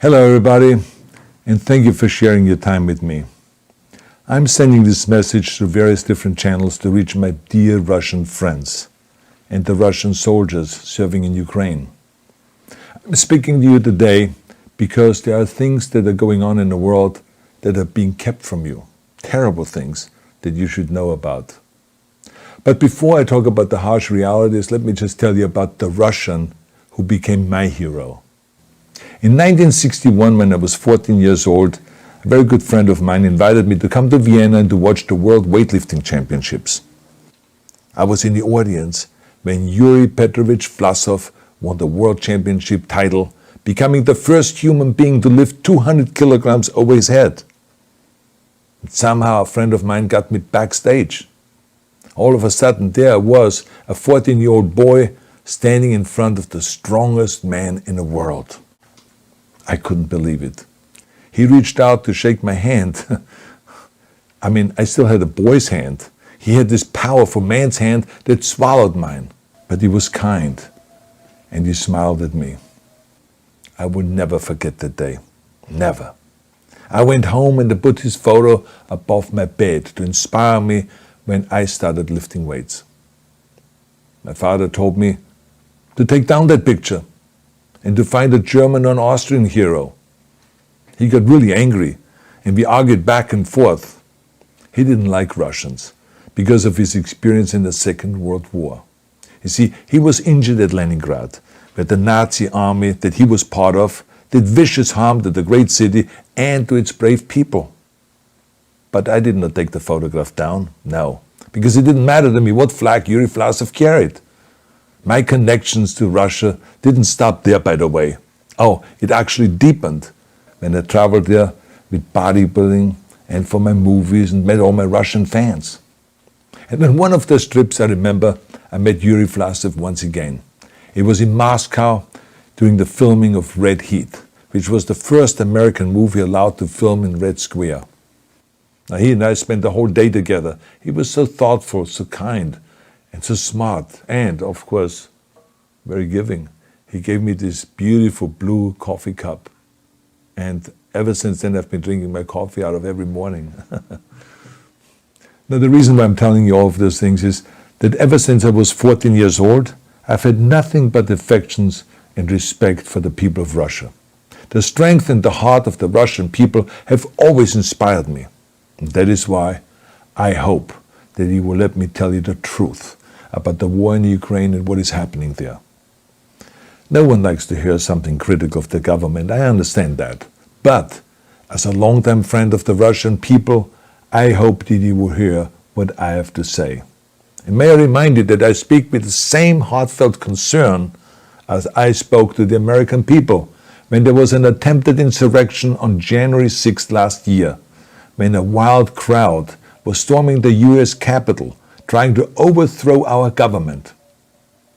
Hello everybody, and thank you for sharing your time with me. I'm sending this message through various different channels to reach my dear Russian friends and the Russian soldiers serving in Ukraine. I'm speaking to you today because there are things that are going on in the world that are being kept from you, terrible things that you should know about. But before I talk about the harsh realities, let me just tell you about the Russian who became my hero. In 1961, when I was 14 years old, a very good friend of mine invited me to come to Vienna and to watch the World Weightlifting Championships. I was in the audience when Yuri Petrovich Vlasov won the World Championship title, becoming the first human being to lift 200 kilograms over his head. And somehow a friend of mine got me backstage. All of a sudden, there I was, a 14-year-old boy, standing in front of the strongest man in the world. I couldn't believe it. He reached out to shake my hand. I still had a boy's hand. He had this powerful man's hand that swallowed mine. But he was kind, and he smiled at me. I would never forget that day. Never. I went home and put his photo above my bed to inspire me when I started lifting weights. My father told me to take down that picture and to find a German or an Austrian hero. He got really angry, and we argued back and forth. He didn't like Russians because of his experience in the Second World War. You see, he was injured at Leningrad, where the Nazi army that he was part of did vicious harm to the great city and to its brave people. But I did not take the photograph down, no, because it didn't matter to me what flag Yuri Vlasov carried. My connections to Russia didn't stop there, by the way. Oh, it actually deepened when I traveled there with bodybuilding and for my movies and met all my Russian fans. And on one of those trips, I remember, I met Yuri Vlasov once again. It was in Moscow during the filming of Red Heat, which was the first American movie allowed to film in Red Square. Now, he and I spent the whole day together. He was so thoughtful, so kind, and so smart, and, of course, very giving. He gave me this beautiful blue coffee cup. And ever since then, I've been drinking my coffee out of every morning. Now, the reason why I'm telling you all of those things is that ever since I was 14 years old, I've had nothing but affections and respect for the people of Russia. The strength and the heart of the Russian people have always inspired me. And that is why I hope that you will let me tell you the truth about the war in Ukraine and what is happening there. No one likes to hear something critical of the government, I understand that. But as a longtime friend of the Russian people, I hope that you will hear what I have to say. And may I remind you that I speak with the same heartfelt concern as I spoke to the American people when there was an attempted insurrection on January 6th last year, when a wild crowd was storming the US Capitol, trying to overthrow our government.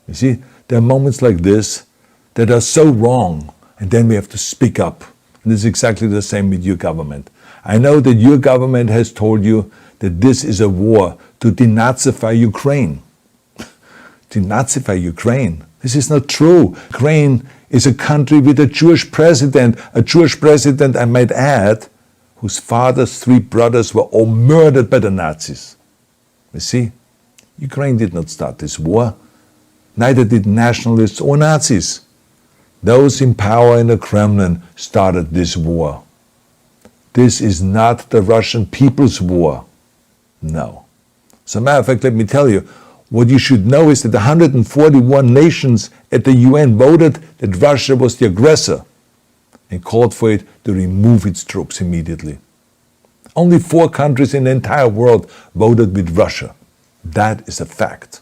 You see, there are moments like this that are so wrong, and then we have to speak up. And this is exactly the same with your government. I know that your government has told you that this is a war to denazify Ukraine. Denazify Ukraine? This is not true. Ukraine is a country with a Jewish president, I might add, whose father's 3 brothers were all murdered by the Nazis. You see, Ukraine did not start this war. Neither did nationalists or Nazis. Those in power in the Kremlin started this war. This is not the Russian people's war. No. As a matter of fact, let me tell you, what you should know is that 141 nations at the UN voted that Russia was the aggressor and called for it to remove its troops immediately. Only 4 countries in the entire world voted with Russia. That is a fact.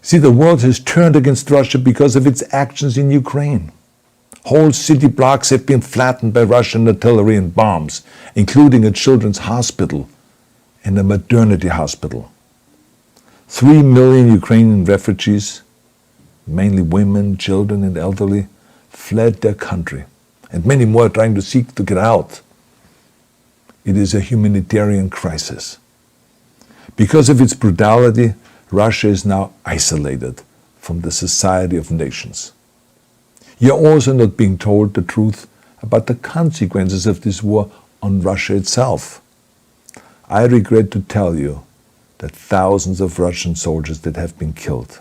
See, the world has turned against Russia because of its actions in Ukraine. Whole city blocks have been flattened by Russian artillery and bombs, including a children's hospital and a maternity hospital. 3 million Ukrainian refugees, mainly women, children, and elderly, fled their country, and many more are trying to seek to get out. It is a humanitarian crisis. Because of its brutality, Russia is now isolated from the society of nations. You're also not being told the truth about the consequences of this war on Russia itself. I regret to tell you that thousands of Russian soldiers that have been killed.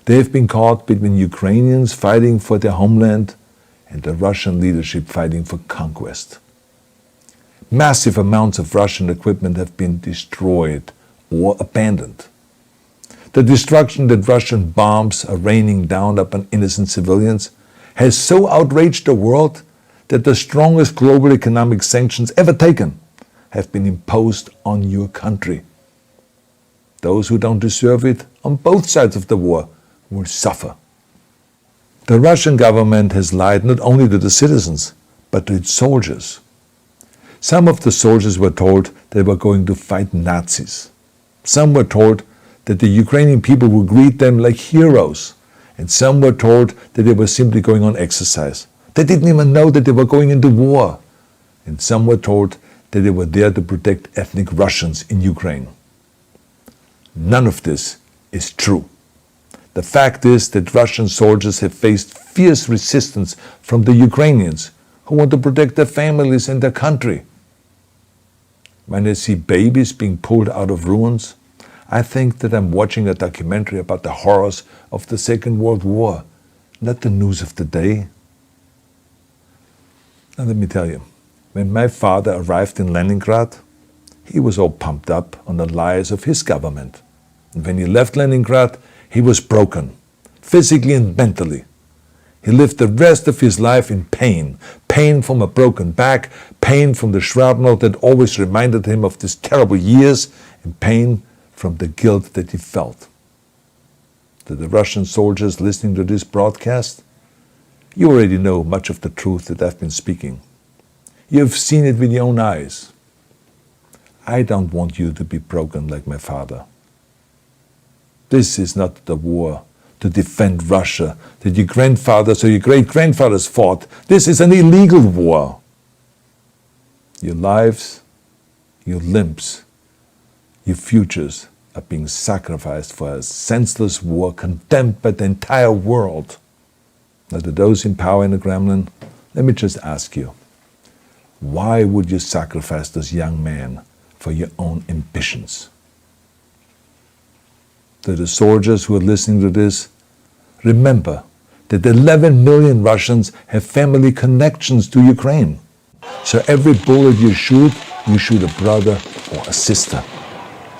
They have been caught between Ukrainians fighting for their homeland and the Russian leadership fighting for conquest. Massive amounts of Russian equipment have been destroyed or abandoned. The destruction that Russian bombs are raining down upon innocent civilians has so outraged the world that the strongest global economic sanctions ever taken have been imposed on your country. Those who don't deserve it on both sides of the war will suffer. The Russian government has lied not only to the citizens, but to its soldiers. Some of the soldiers were told they were going to fight Nazis. Some were told that the Ukrainian people would greet them like heroes, and some were told that they were simply going on exercise. They didn't even know that they were going into war. And some were told that they were there to protect ethnic Russians in Ukraine. None of this is true. The fact is that Russian soldiers have faced fierce resistance from the Ukrainians who want to protect their families and their country. When I see babies being pulled out of ruins, I think that I'm watching a documentary about the horrors of the Second World War, not the news of the day. Now let me tell you, when my father arrived in Leningrad, he was all pumped up on the lies of his government. And when he left Leningrad, he was broken, physically and mentally. He lived the rest of his life in pain. Pain from a broken back, pain from the shrapnel that always reminded him of these terrible years, and pain from the guilt that he felt. To the Russian soldiers listening to this broadcast, you already know much of the truth that I've been speaking. You have seen it with your own eyes. I don't want you to be broken like my father. This is not the war to defend Russia that your grandfathers or your great-grandfathers fought. This is an illegal war. Your lives, your limbs, your futures are being sacrificed for a senseless war condemned by the entire world. Now, to those in power in the Kremlin, let me just ask you, why would you sacrifice those young men for your own ambitions? To the soldiers who are listening to this, remember that 11 million Russians have family connections to Ukraine. So every bullet you shoot a brother or a sister.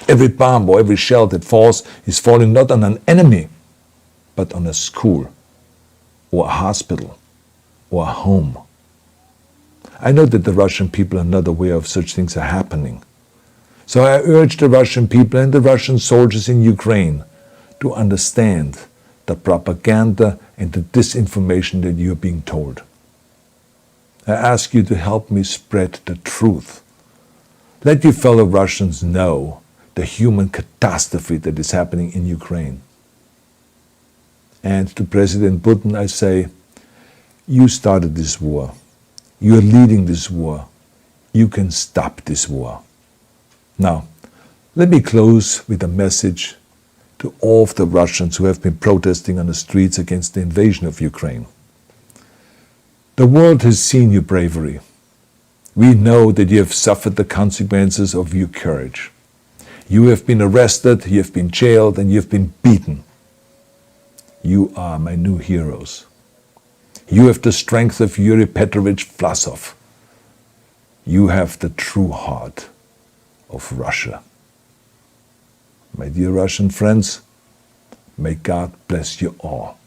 Every bomb or every shell that falls is falling not on an enemy, but on a school, or a hospital, or a home. I know that the Russian people are not aware of such things are happening. So I urge the Russian people and the Russian soldiers in Ukraine to understand the propaganda and the disinformation that you are being told. I ask you to help me spread the truth. Let your fellow Russians know the human catastrophe that is happening in Ukraine. And to President Putin I say, you started this war. You are leading this war. You can stop this war. Now, let me close with a message to all of the Russians who have been protesting on the streets against the invasion of Ukraine. The world has seen your bravery. We know that you have suffered the consequences of your courage. You have been arrested, you have been jailed, and you have been beaten. You are my new heroes. You have the strength of Yuri Petrovich Vlasov. You have the true heart of Russia. My dear Russian friends, may God bless you all.